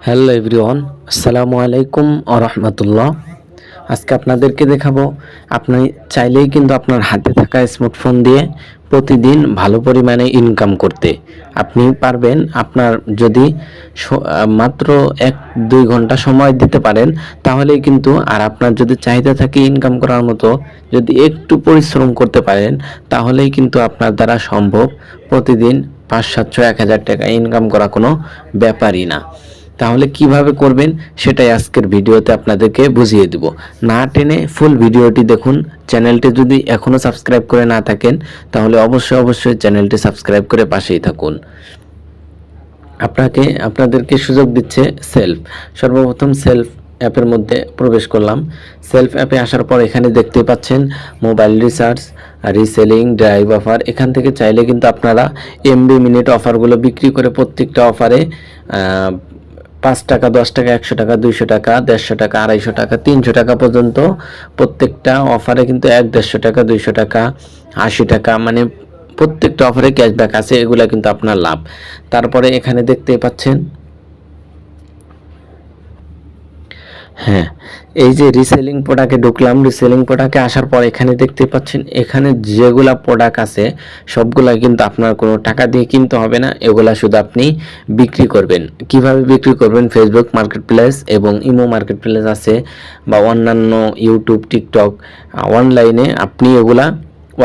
Hello everyone, আসসালামু আলাইকুম ওয়া রাহমাতুল্লাহ। আজকে আপনাদেরকে দেখাবো আপনি চাইলেই কিন্তু আপনার হাতে থাকা স্মার্টফোন দিয়ে প্রতিদিন ভালো পরিমাণে ইনকাম করতে আপনি পারবেন। আপনার যদি মাত্র 1-2 ঘন্টা সময় দিতে পারেন তাহলেই কিন্তু, আর আপনার যদি চাহিদা থাকে ইনকাম করার মতো, যদি একটু পরিশ্রম করতে পারেন তাহলেই কিন্তু আপনার দ্বারা সম্ভব প্রতিদিন 500-700-1000 টাকা ইনকাম করা কোনো ব্যাপারই না। তাহলে কিভাবে করবেন সেটাই আজকের ভিডিওতে আপনাদেরকে বুঝিয়ে দিব। না টেনে ফুল ভিডিওটি দেখুন। চ্যানেলটি যদি এখনো সাবস্ক্রাইব করে না থাকেন তাহলে অবশ্যই চ্যানেলটি সাবস্ক্রাইব করে পাশেই থাকুন। আপনাদেরকে সুযোগ দিচ্ছে সেলফ। সর্বপ্রথম সেলফ অ্যাপের মধ্যে প্রবেশ করলাম। সেলফ অ্যাপে আসার পর এখানে দেখতে পাচ্ছেন mobile recharge, reselling, drive offer. এখান থেকে চাইলে কিন্তু আপনারা এমবি মিনিট অফারগুলো বিক্রি করে প্রত্যেকটা অফারে 5 টাকা, 10 টাকা, 100 টাকা, 200 টাকা, 150 টাকা, 250 টাকা, 300 টাকা পর্যন্ত প্রত্যেকটা অফারে কিন্তু 150 টাকা, 200 টাকা, 80 টাকা, মানে প্রত্যেকটা অফারে ক্যাশব্যাক আছে। এগুলা কিন্তু আপনার লাভ। তারপরে এখানে দেখতে পাচ্ছেন, হ্যাঁ, এই যে রিসেলিং প্রোডাক্টে ঢুকলাম। রিসেলিং প্রোডাক্টে আসার পর এখানে দেখতে পাচ্ছেন, এখানে যেগুলা প্রোডাক্ট আছে সবগুলা কিন্তু আপনার কোনো টাকা দিয়ে কিনতে হবে না। এগুলা শুধু আপনি বিক্রি করবেন। কিভাবে বিক্রি করবেন? ফেসবুক মার্কেট প্লেস এবং ইমো মার্কেট প্লেস আছে, বা অন্যান্য ইউটিউব, টিকটক, অনলাইনে আপনি এগুলা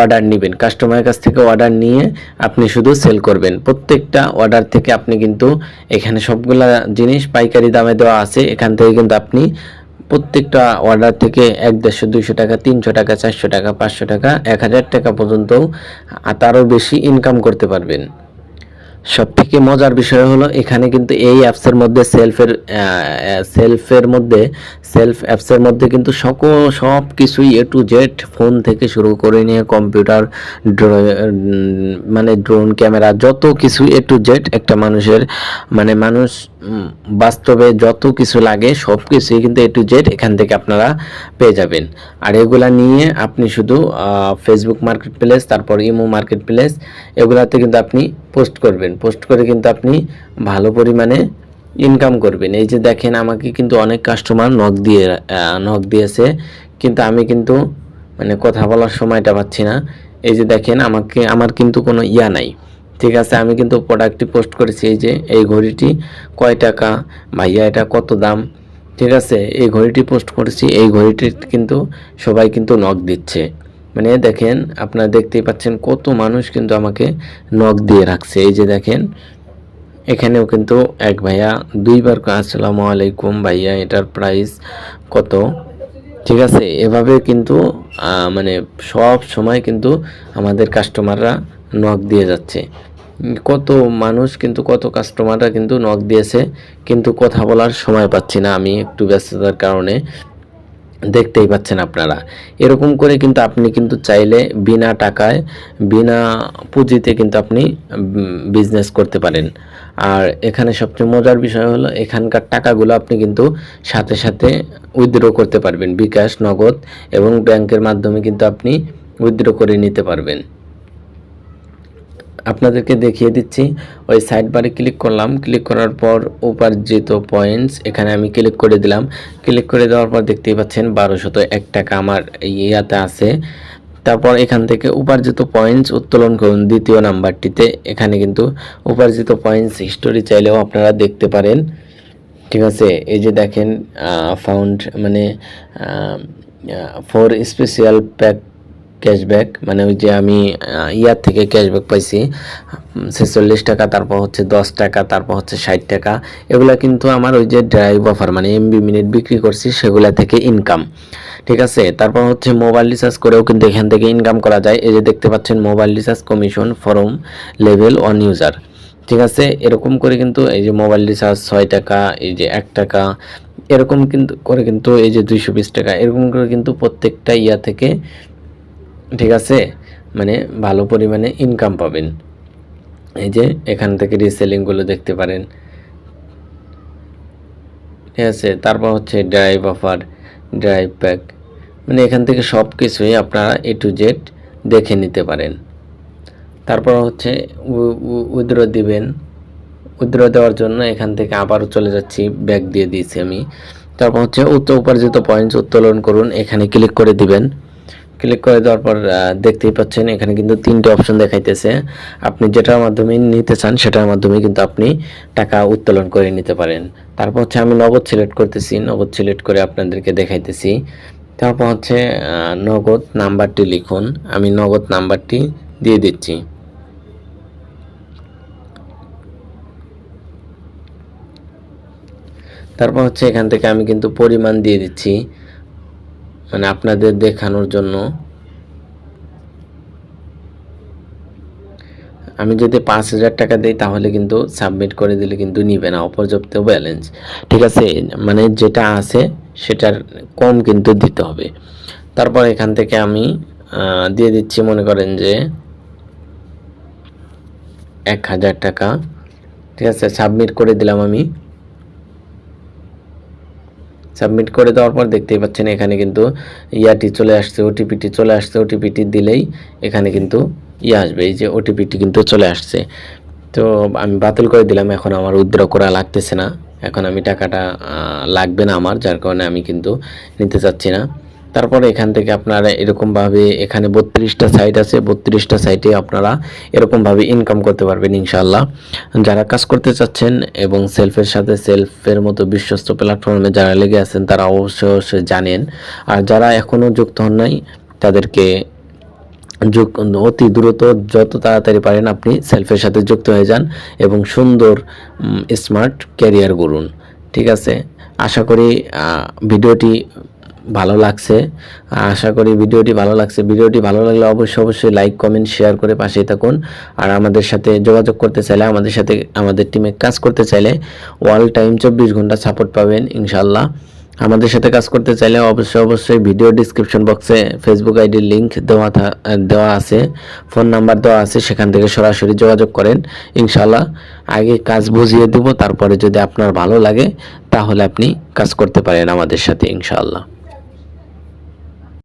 অর্ডার নেবেন। কাস্টমারের কাছ থেকে অর্ডার নিয়ে আপনি শুধু সেল করবেন। প্রত্যেকটা অর্ডার থেকে আপনি কিন্তু, এখানে সবগুলা জিনিস পাইকারি দামে দেওয়া আছে। এখান থেকে কিন্তু আপনি প্রত্যেকটা অর্ডার থেকে 150, 200 টাকা, 300 টাকা, 400 টাকা, 500 টাকা, 1000 টাকা পর্যন্ত তারও বেশি ইনকাম করতে পারবেন। সবথেকে মজার বিষয় হলো, এখানে কিন্তু এই অ্যাপসের মধ্যে সেলফ অ্যাপসের মধ্যে কিন্তু সব কিছুই এ টু জেড, ফোন থেকে শুরু করে নিয়ে কম্পিউটার, মানে ড্রোন ক্যামেরা, যত কিছু এ টু জেড একটা মানুষের, মানে মানুষ বাস্তবে যত কিছু লাগে সব কিছুই কিন্তু এ টু জেড এখান থেকে আপনারা পেয়ে যাবেন। আর এগুলা নিয়ে আপনি শুধু ফেসবুক মার্কেট প্লেস, তারপর ইমো মার্কেট প্লেস, এগুলাতে কিন্তু আপনি পোস্ট করবেন। পোস্ট করে কিন্তু আপনি ভালো পরিমাণে ইনকাম করবেন। এই যে দেখেন, আমাকে কিন্তু অনেক কাস্টমার নক দিয়েছে, কিন্তু আমি কিন্তু মানে কথা বলার সময়টা পাচ্ছি না। এই যে দেখেন, আমার কিন্তু কোনো ইয়া নাই। ঠিক আছে, আমি কিন্তু প্রোডাক্টটি পোস্ট করেছি। এই যে এই ঘড়িটি কয় টাকা ভাইয়া, এটা কত দাম? ঠিক আছে, এই ঘড়িটি পোস্ট করেছি। এই ঘড়িটি কিন্তু সবাই কিন্তু নক দিচ্ছে। মানে দেখেন, আপনারা দেখতেই পাচ্ছেন কত মানুষ কিন্তু আমাকে নক দিয়ে রাখছে। এই যে দেখেন, এখানেও কিন্তু এক ভাইয়া 2বার আসসালামু আলাইকুম ভাইয়া, এটার প্রাইস কত? ঠিক আছে, এভাবে কিন্তু মানে সব সময় কিন্তু আমাদের কাস্টমাররা নক দিয়ে যাচ্ছে। কত মানুষ কিন্তু, কত কাস্টমাররা কিন্তু নক দিয়েছে, কিন্তু কথা বলার সময় পাচ্ছি না আমি, একটু ব্যস্ততার কারণে। দেখতেই পাচ্ছেন আপনারা। এরকম করে কিন্তু আপনি কিন্তু চাইলে বিনা টাকায়, বিনা পুঁজিতে কিন্তু আপনি বিজনেস করতে পারেন। আর এখানে সবচেয়ে মজার বিষয় হলো, এখানকার টাকাগুলো আপনি কিন্তু সাথে সাথে উইথড্র করতে পারবেন। বিকাশ, নগদ এবং ব্যাংকের মাধ্যমে কিন্তু আপনি উইথড্র করে নিতে পারবেন। আপনাদেরকে দেখিয়ে দিচ্ছি। ওই সাইড বারে ক্লিক করলাম। ক্লিক করার পর উপার্জিত পয়েন্টস, এখানে আমি ক্লিক করে দিলাম। ক্লিক করে দেওয়ার পর দেখতেই পাচ্ছেন 1201 টাকা আমার ইয়াতে আছে। তারপর এখান থেকে উপার্জিত পয়েন্টস উত্তোলন করুন দ্বিতীয় নাম্বারটিতে। এখানে কিন্তু উপার্জিত পয়েন্টস হিস্টোরি চাইলেও আপনারা দেখতে পারেন। ঠিক আছে, এই যে দেখেন, ফাউন্ড, মানে ফর স্পেশাল প্যাক ক্যাশব্যাক, মানে ওই যে আমি ইয়ার থেকে ক্যাশব্যাক পাইছি 46 টাকা, তারপর হচ্ছে 10 টাকা, তারপর হচ্ছে 60 টাকা। এগুলা কিন্তু আমার ওই যে ড্রাইভ অফার, মানে এমবি মিনিট বিক্রি করছি সেগুলা থেকে ইনকাম। ঠিক আছে, তারপর হচ্ছে মোবাইল রিচার্জ করেও কিন্তু এখান থেকে ইনকাম করা যায়। এই যে দেখতে পাচ্ছেন, mobile recharge commission form level 1 user. ঠিক আছে, এরকম করে কিন্তু এই যে মোবাইল রিচার্জ 6 টাকা, এই যে 1 টাকা, এরকম কিন্তু করে কিন্তু এই যে 220 টাকা, এরকম করে কিন্তু প্রত্যেকটা ইয়া থেকে, ঠিক আছে, মানে ভালো পরিমাণে ইনকাম পাবেন। এই যে এখান থেকে রিসেলিংগুলো দেখতে পারেন। ঠিক আছে, তারপর হচ্ছে ড্রাইভ অফার, ড্রাইভ প্যাক, মানে এখান থেকে সব কিছুই আপনারা এ টু জেড দেখে নিতে পারেন। তারপর হচ্ছে উইথড্র দিবেন। উইথড্র দেওয়ার জন্য এখান থেকে আবারও চলে যাচ্ছি, ব্যাক দিয়ে দিয়েছি আমি। তারপর হচ্ছে উপার্জিত পয়েন্টস উত্তোলন করুন, এখানে ক্লিক করে দিবেন। ক্লিক করে দেওয়ার পর দেখতেই পাচ্ছেন এখানে কিন্তু 3টে অপশন দেখাইতেছে। আপনি যেটার মাধ্যমে নিতে চান সেটার মাধ্যমে কিন্তু আপনি টাকা উত্তোলন করে নিতে পারেন। তারপর হচ্ছে আমি নগদ সিলেক্ট করতেছি, নগদ সিলেক্ট করে আপনাদেরকে দেখাইতেছি। তারপর হচ্ছে নগদ নাম্বারটি লিখুন, আমি নগদ নাম্বারটি দিয়ে দিচ্ছি। তারপর হচ্ছে এখান থেকে আমি কিন্তু পরিমাণ দিয়ে দিচ্ছি, মানে আপনাদের দেখানোর জন্য। আমি যদি 5,000 টাকা দিই তাহলে কিন্তু সাবমিট করে দিলে কিন্তু নিবে না, অপর্যাপ্ত ব্যালেন্স। ঠিক আছে, মানে যেটা আছে সেটার কম কিন্তু দিতে হবে। তারপর এখান থেকে আমি দিয়ে দিচ্ছি, মনে করেন যে 1,000 টাকা। ঠিক আছে, সাবমিট করে দিলাম আমি। সাবমিট করে দেওয়ার পর দেখতেই পাচ্ছেন এখানে কিন্তু ইয়াটি চলে আসছে, ওটিপিটি চলে আসছে। ওটিপিটি দিলেই এখানে কিন্তু আসবে, এই যে ওটিপিটি কিন্তু চলে আসছে। তো আমি বাতিল করে দিলাম, এখন আমার উইথড্র করা লাগতেছে না, এখন আমি টাকাটা লাগবে না আমার, যার কারণে আমি কিন্তু নিতে চাচ্ছি না। তারপরে এখান থেকে আপনারা এরকমভাবে এখানে 32টা সাইট আছে, 32টা সাইটে আপনারা এরকমভাবে ইনকাম করতে পারবেন ইনশাআল্লাহ। যারা কাজ করতে চাচ্ছেন এবং সেলফের মতো বিশ্বস্ত প্ল্যাটফর্মে যারা লেগে আছেন তারা অবশ্যই জানেন। আর যারা এখনও যুক্ত হন নাই তাদেরকে অতি দ্রুত যত তাড়াতাড়ি পারেন আপনি সেলফের সাথে যুক্ত হয়ে যান এবং সুন্দর স্মার্ট ক্যারিয়ার গড়ুন। ঠিক আছে, আশা করি ভিডিওটি ভালো লাগছে। ভিডিওটি ভালো লাগলে অবশ্যই লাইক কমেন্ট শেয়ার করে পাশেই থাকুন। আর আমাদের সাথে যোগাযোগ করতে চাইলে, আমাদের টিমে কাজ করতে চাইলে অল টাইম 24 ঘন্টা সাপোর্ট পাবেন ইনশাল্লাহ। আমাদের সাথে কাজ করতে চাইলে অবশ্যই ভিডিও ডিসক্রিপশন বক্সে ফেসবুক আইডির লিঙ্ক দেওয়া আছে, ফোন নাম্বার দেওয়া আছে, সেখান থেকে সরাসরি যোগাযোগ করেন ইনশাল্লাহ। আগে কাজ বুঝিয়ে দেব, তারপরে যদি আপনার ভালো লাগে তাহলে আপনি কাজ করতে পারেন আমাদের সাথে ইনশাআল্লাহ।